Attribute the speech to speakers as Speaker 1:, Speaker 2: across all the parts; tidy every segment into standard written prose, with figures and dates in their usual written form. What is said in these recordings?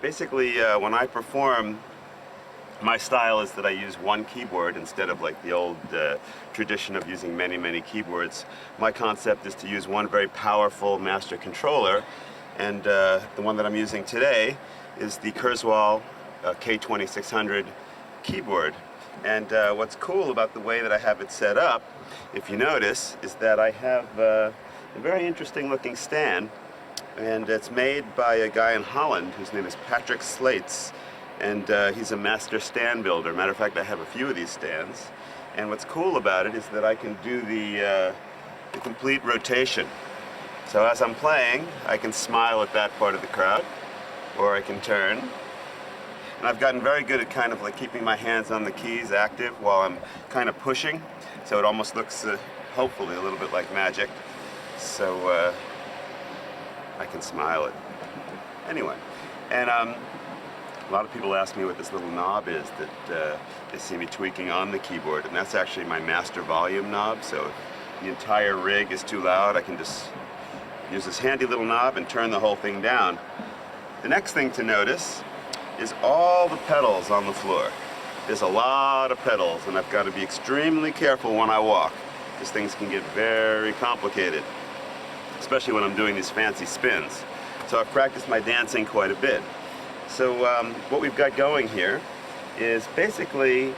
Speaker 1: Basically, when I perform, my style is that I use one keyboard instead of like the old tradition of using many keyboards. My concept is to use one very powerful master controller, and the one that I'm using today is the Kurzweil K2600 keyboard. And what's cool about the way that I have it set up, if you notice, is that I have a very interesting looking stand, and it's made by a guy in Holland whose name is Patrick Slates. And he's a master stand builder. Matter of fact, I have a few of these stands. And what's cool about it is that I can do the complete rotation. So as I'm playing, I can smile at that part of the crowd, or I can turn. And I've gotten very good at kind of like keeping my hands on the keys active while I'm kind of pushing. So it almost looks, hopefully, a little bit like magic. So I can smile at anyway. And a lot of people ask me what this little knob is that they see me tweaking on the keyboard, and that's actually my master volume knob. So if the entire rig is too loud, I can just use this handy little knob and turn the whole thing down. The next thing to notice is all the pedals on the floor. There's a lot of pedals, and I've got to be extremely careful when I walk, because things can get very complicated, especially when I'm doing these fancy spins. So I've practiced my dancing quite a bit. So what we've got going here is basically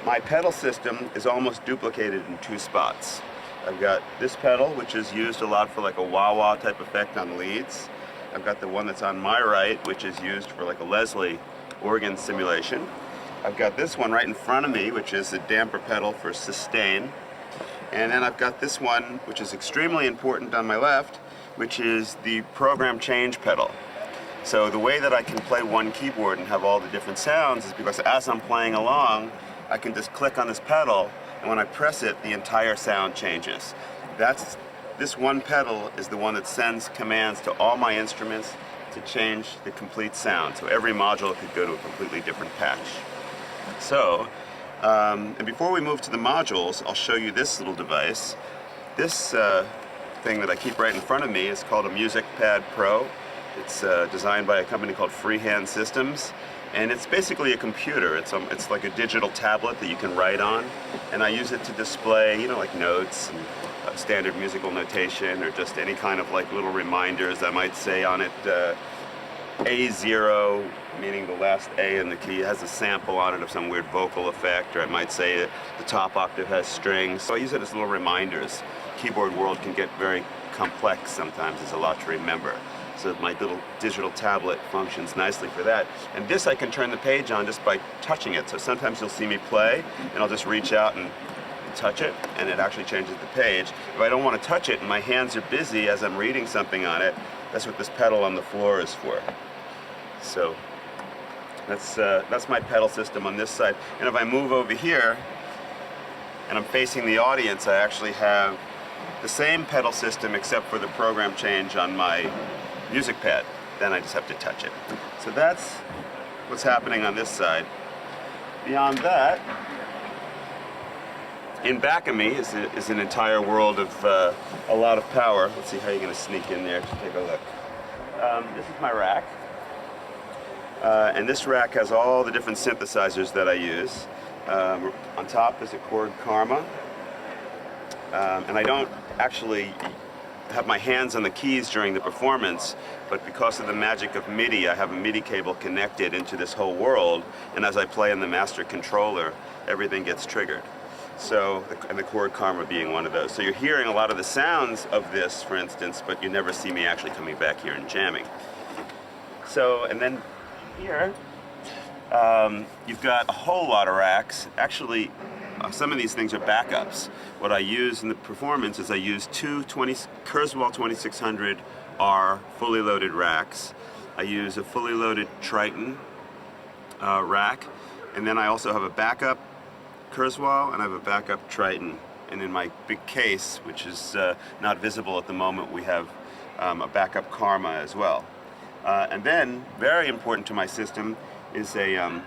Speaker 1: my pedal system is almost duplicated in two spots. I've got this pedal, which is used a lot for like a wah-wah type effect on leads. I've got the one that's on my right, which is used for like a Leslie organ simulation. I've got this one right in front of me, which is a damper pedal for sustain. And then I've got this one, which is extremely important on my left, which is the program change pedal. So the way that I can play one keyboard and have all the different sounds is because as I'm playing along, I can just click on this pedal, and when I press it, the entire sound changes. This one pedal is the one that sends commands to all my instruments to change the complete sound. So every module could go to a completely different patch. So, and before we move to the modules, I'll show you this little device. This thing that I keep right in front of me is called a Music Pad Pro. It's designed by a company called Freehand Systems, and it's basically a computer. It's like a digital tablet that you can write on, and I use it to display, like notes and standard musical notation, or just any kind of like little reminders. I might say on it A0, meaning the last A in the key has a sample on it of some weird vocal effect, or I might say the top octave has strings. So I use it as little reminders. Keyboard world can get very complex sometimes. There's a lot to remember. So my little digital tablet functions nicely for that. And this I can turn the page on just by touching it. So sometimes you'll see me play, and I'll just reach out and touch it, and it actually changes the page. If I don't want to touch it and my hands are busy as I'm reading something on it, that's what this pedal on the floor is for. So that's my pedal system on this side. And if I move over here, and I'm facing the audience, I actually have the same pedal system except for the program change on my music pad. Then I just have to touch it. So that's what's happening on this side. Beyond that, in back of me is an entire world of a lot of power. Let's see how you're going to sneak in there to take a look. This is my rack. And this rack has all the different synthesizers that I use. On top is a Chord Karma. And I don't actually have my hands on the keys during the performance, but because of the magic of MIDI, I have a MIDI cable connected into this whole world, and as I play in the master controller, everything gets triggered. So, and the Chord Karma being one of those. So you're hearing a lot of the sounds of this, for instance, but you never see me actually coming back here and jamming. So, and then here, you've got a whole lot of racks. Actually, some of these things are backups. What I use in the performance is I use two Kurzweil 2600R fully loaded racks. I use a fully loaded Triton rack, and then I also have a backup Kurzweil and I have a backup Triton. And in my big case, which is not visible at the moment, we have a backup Karma as well. And then, very important to my system, is a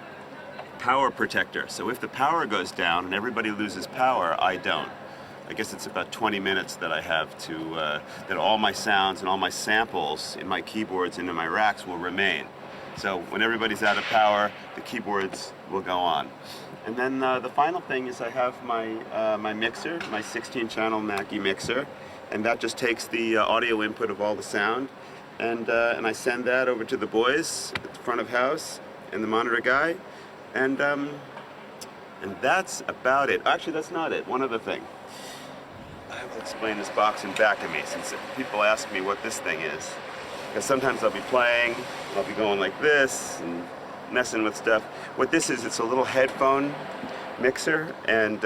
Speaker 1: power protector. So if the power goes down and everybody loses power, I don't. I guess it's about 20 minutes that I have to, that all my sounds and all my samples in my keyboards and in my racks will remain. So when everybody's out of power, the keyboards will go on. And then the final thing is I have my mixer, my 16-channel Mackie mixer, and that just takes the audio input of all the sound, and I send that over to the boys at the front of house and the monitor guy, and that's about it. Actually, that's not it. One other thing. I will explain this box in back of me, since people ask me what this thing is. Because sometimes I'll be playing, I'll be going like this and messing with stuff. What this is, it's a little headphone mixer, and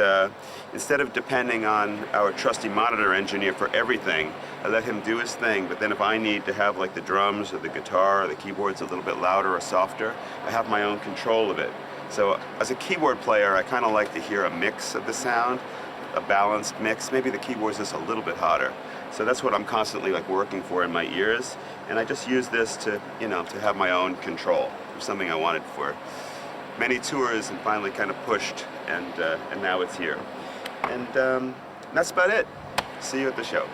Speaker 1: instead of depending on our trusty monitor engineer for everything, I let him do his thing, but then if I need to have like the drums or the guitar or the keyboards a little bit louder or softer, I have my own control of it. So as a keyboard player, I kind of like to hear a mix of the sound, a balanced mix. Maybe the keyboard's just a little bit hotter. So that's what I'm constantly like working for in my ears, and I just use this to, you know, to have my own control. It was something I wanted for many tours and finally kind of pushed, and now it's here. And that's about it. See you at the show.